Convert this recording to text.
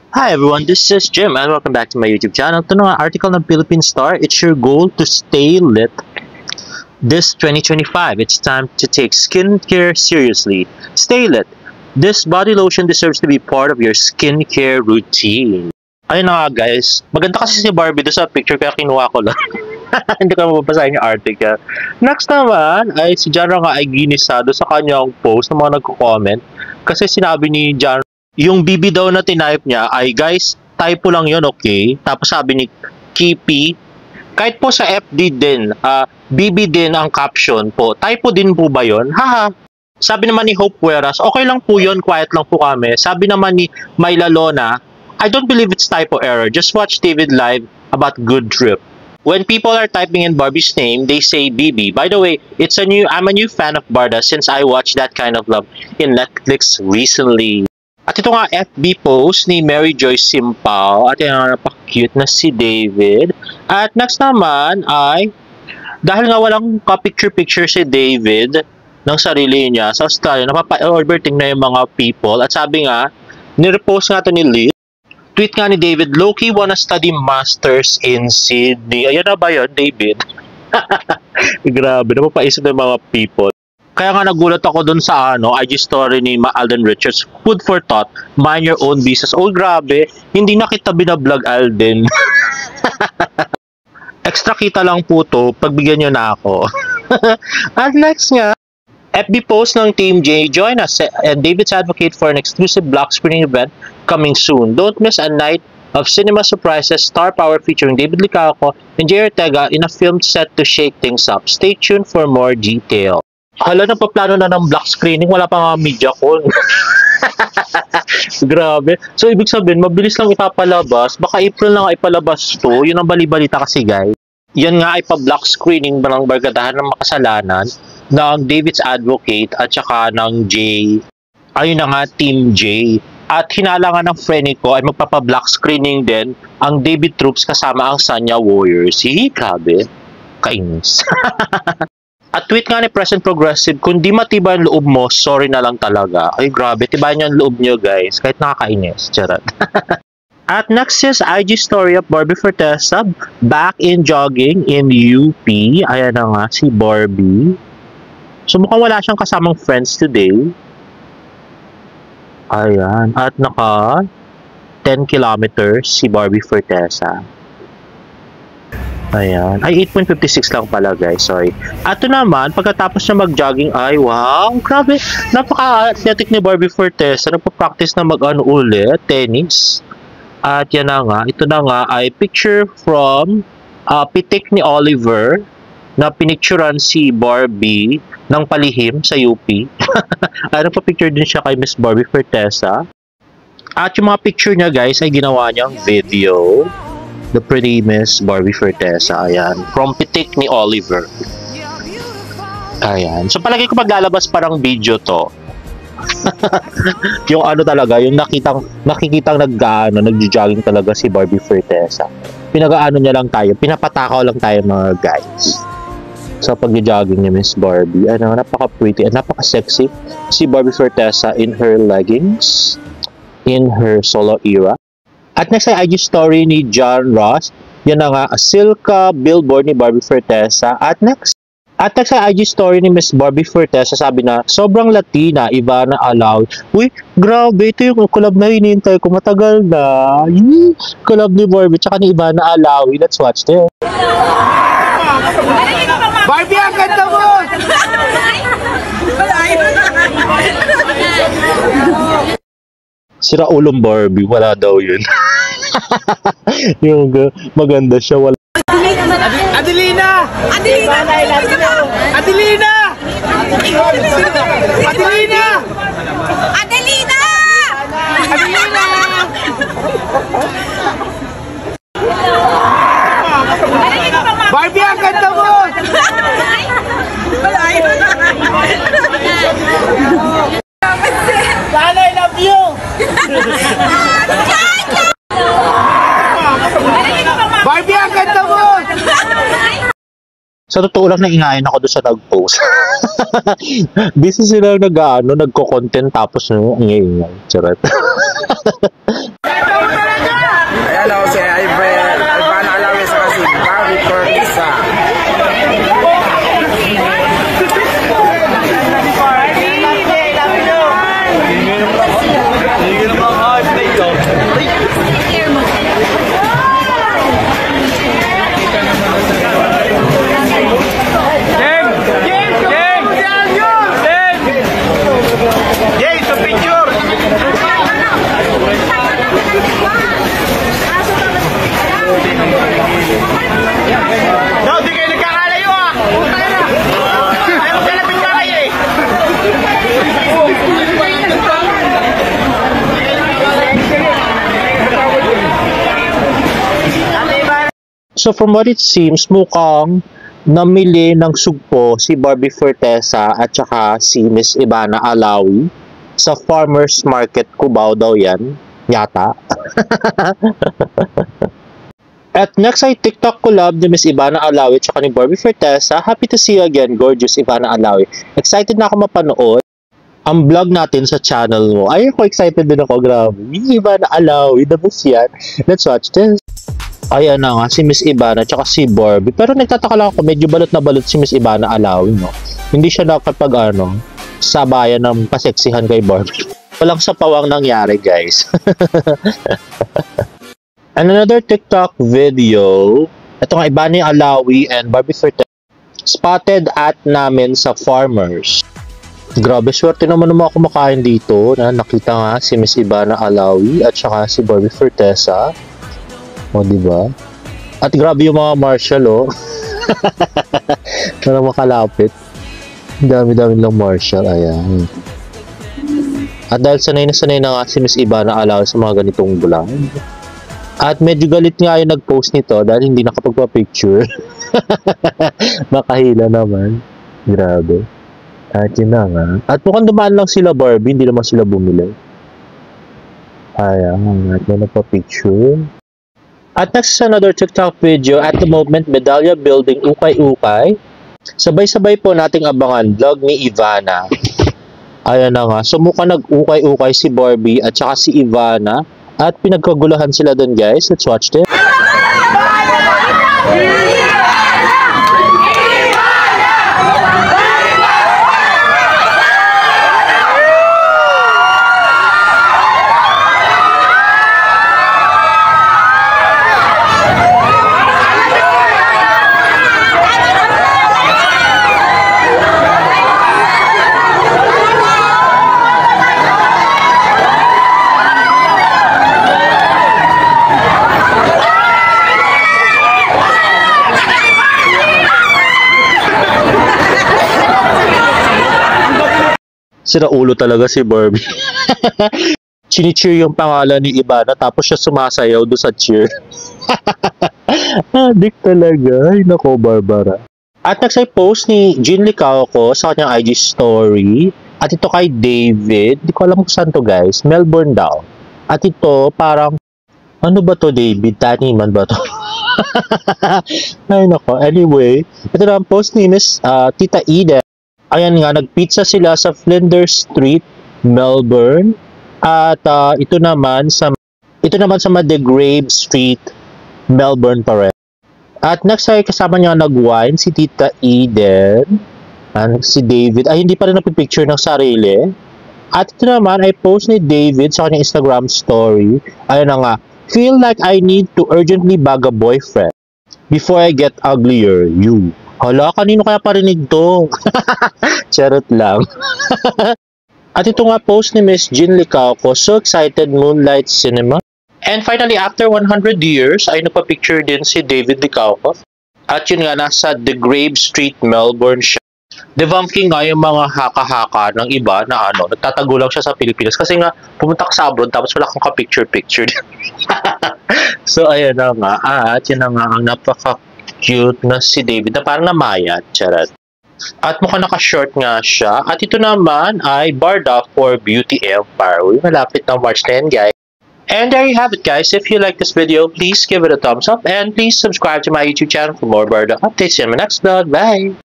Hi everyone, this is Jim and welcome back to my YouTube channel. Ito na nga, article ng Philippine Star. It's your goal to stay lit this 2025. It's time to take skincare seriously. Stay lit. This body lotion deserves to be part of your skincare routine. Ayun na nga guys, maganda kasi si Barbie doon sa picture kaya kinuha ko lang. Hindi ko mapapasahin yung article. Next naman ay si John nga ay ginisado sa kanyang post ng mga nagko-comment kasi sinabi ni John yung BB daw na tinype niya ay guys, typo lang yun, okay? Tapos sabi ni Kipi, kahit po sa FD din, BB din ang caption po. Typo din po ba yun? Haha. Sabi naman ni Hope Hueras, okay lang po yun, quiet lang po kami. Sabi naman ni Myla Lona, I don't believe it's typo error. Just watch David live about good trip. When people are typing in Barbie's name, they say BB. By the way, I'm a new fan of Barda since I watched That Kind of Love in Netflix recently. At ito nga FB post ni Mary Joyce Simpao at yung napaka-cute na si David. At next naman ay dahil nga walang ka-picture-picture si David ng sarili niya sa Australia, napapa-overthink na yung mga people. At sabi nga, nirepost nga ito ni Liz. Tweet nga ni David, Loki wanna study masters in Sydney. Ayan na ba yun, David? Grabe, napapaisip ng mga people. Kaya nga nagulat ako dun sa IG story ni Alden Richards. Food for thought, mind your own business. Oh, grabe. Hindi na kita binablog, Alden. Extra kita lang po to. Pagbigyan nyo na ako. At next nga, FB post ng Team J. Join us and David's advocate for an exclusive block screening event coming soon. Don't miss a night of cinema surprises, star power featuring David Licaco and J. Ortega in a film set to shake things up. Stay tuned for more detail. Hala, napaplano na ng black screening, wala pa nga media call. Grabe. So, ibig sabihin, mabilis lang ipapalabas. Baka April na nga ipalabas to. Yun ang bali-balita kasi, guys. Yan nga ay pa-black screening ng Barkadahan ng Makasalanan ng David's Advocate at saka ng J. Ayun na nga, Team J. At hinala nga ng friend ko ay magpapa-black screening din ang David Troops kasama ang Sanya Warriors. Grabe. Kainis. At tweet nga ni Present Progressive, kung di matibay ang loob mo, sorry na lang talaga. Ay grabe, tibay niyo ang loob niyo guys, kahit nakakainis. Charot. At next is IG story of Barbie Fortesa, back in jogging in UP. Ayan na nga, si Barbie. So mukhang wala siyang kasamang friends today. Ayan, at naka 10 kilometers si Barbie Fortesa. Ayan. Ay, 8.56 lang pala guys. Sorry. At ito naman, pagkatapos niya mag-jogging ay, wow, grabe. Napaka-athletic ni Barbie Fortesa. Nagpa-practice na ulit, tennis. At yan na nga. Ito na nga ay picture from pitik ni Oliver na pinicturan si Barbie ng palihim sa UP. Ay, nagpa-picture din siya kay Miss Barbie Fortesa. At yung mga picture niya guys ay ginawa niyang video. The Pretty Miss Barbie Fortesa. Ayan. From pitik ni Oliver. Ayan. So, palagi ko paglalabas parang video to. Yung talaga, yung nakikitang nag-jogging talaga si Barbie Fortesa. Pinag-ano niya lang tayo. Pinapatakaw lang tayo mga guys. Sa pag-jogging ni Miss Barbie. Napaka-pretty at napaka-sexy si Barbie Fortesa in her leggings. In her solo era. At next ay IG story ni John Ross. Yan na nga, a Silka billboard ni Barbie Fortesa. At next ay IG story ni Miss Barbie Fortesa. Sabi na, sobrang Latina, Ivana Alawi. Uy, grabe, ito yung collab na hinihintay ko. Matagal na. Collab ni Barbie, tsaka ni Ivana Alawi. Let's watch this. Barbie, ang ganda mo! Sira ulong Barbie, wala daw yun. Yung maganda siya, wala. Adelina! Adelina! Adelina! Adelina! Adelina! Adelina! Barbie, ang ganda mo! Sana, I love you! Barbie, ang ganda mo! Sa totoo lang, naingayin ako doon sa nag-post. Busy sila nag-content tapos ang ingay. Charot. So from what it seems, mukhang namili ng sugpo si Barbie Fortesa at saka si Miss Ivana Alawi sa Farmers Market Cubao daw yan. Yata. At next ay TikTok collab ni Miss Ivana Alawi at saka ni Barbie Fortesa. Happy to see you again, gorgeous Ivana Alawi. Excited na ako mapanood ang vlog natin sa channel mo. Ay, ako excited din ako. Grabe. Miss Ivana Alawi, the best yan. Let's watch this. Ayan na nga, si Miss Ivana at si Barbie. Pero nagtataka lang ako, medyo balot na balot si Miss Ivana Alawi, no? Hindi siya nakapag, sabayan ng paseksihan kay Barbie. Walang sapawang nangyari, guys. And another TikTok video. Ito nga, Ivana Alawi and Barbie Fortesa spotted at namin sa Farmers. Grabe, swerte naman ng mga kumakain dito. Nakita nga si Miss Ivana Alawi at saka si Barbie Fortesa. O, diba? At grabe yung mga marshal, oh. Parang makalapit. Dami-dami lang marshal. Ayan. At dahil sanay na nga si Miss Ivana Alawi sa mga ganitong vlog. At medyo galit nga yung nag-post nito dahil hindi nakapagpa-picture. Makahila naman. Grabe. At yun na nga. At mukhang dumaan lang sila Barbie, hindi naman sila bumili. Ayan. At may nagpa-picture. At next is another TikTok video. At the moment, medalya building ukay-ukay. Sabay-sabay po nating abangan vlog ni Ivana. Ayan na nga. So mukhang nag-ukay-ukay si Barbie at saka si Ivana. At pinagkagulahan sila dun, guys. Let's watch this. Sira ulo talaga si Barbie. Chini-cheer yung pangalan ni Ivana tapos siya sumasayaw doon sa cheer. Adik talaga. Ay nako, Barbara. At next ay post ni Jean Licauco sa kanyang IG story. At ito kay David. Di ko alam kung saan to, guys. Melbourne daw. At ito parang, ano ba to, David? Taniman ba to? Ay nako. Anyway, ito na ang post ni Miss Tita Eden. Ayan nga, nagpizza sila sa Flinders Street, Melbourne. At ito naman sa Madegrave Street, Melbourne pa rin. At next ay kasama niya nag-wine si Tita Eden. And si David ay hindi pa rin napipicture ng sarili. At ito naman ay post ni David sa kanyang Instagram story. Ayan na nga, feel like I need to urgently bag a boyfriend before I get uglier, you. Hala, kanino kaya parinig to? Charot lang. At ito nga post ni Miss Jean Licauco, so excited Moonlight Cinema. And finally, after 100 years, ay nagpa-picture din si David Licauco. At yun nga, nasa The Grave Street, Melbourne siya. Debunking nga yung mga haka-haka ng iba na nagtatago lang siya sa Pilipinas. Kasi nga, pumunta ka sa abroad, tapos wala kang ka-picture-picture. So, ayan na nga. At yun na nga, ang napaka-cute na si David na parang namayat. Charot. At mukhang naka-short nga siya. At ito naman ay Barda for Beauty Empire. Uy, malapit na March 10, guys. And there you have it, guys. If you like this video, please give it a thumbs up. And please subscribe to my YouTube channel for more Barda updates in my next vlog. Bye!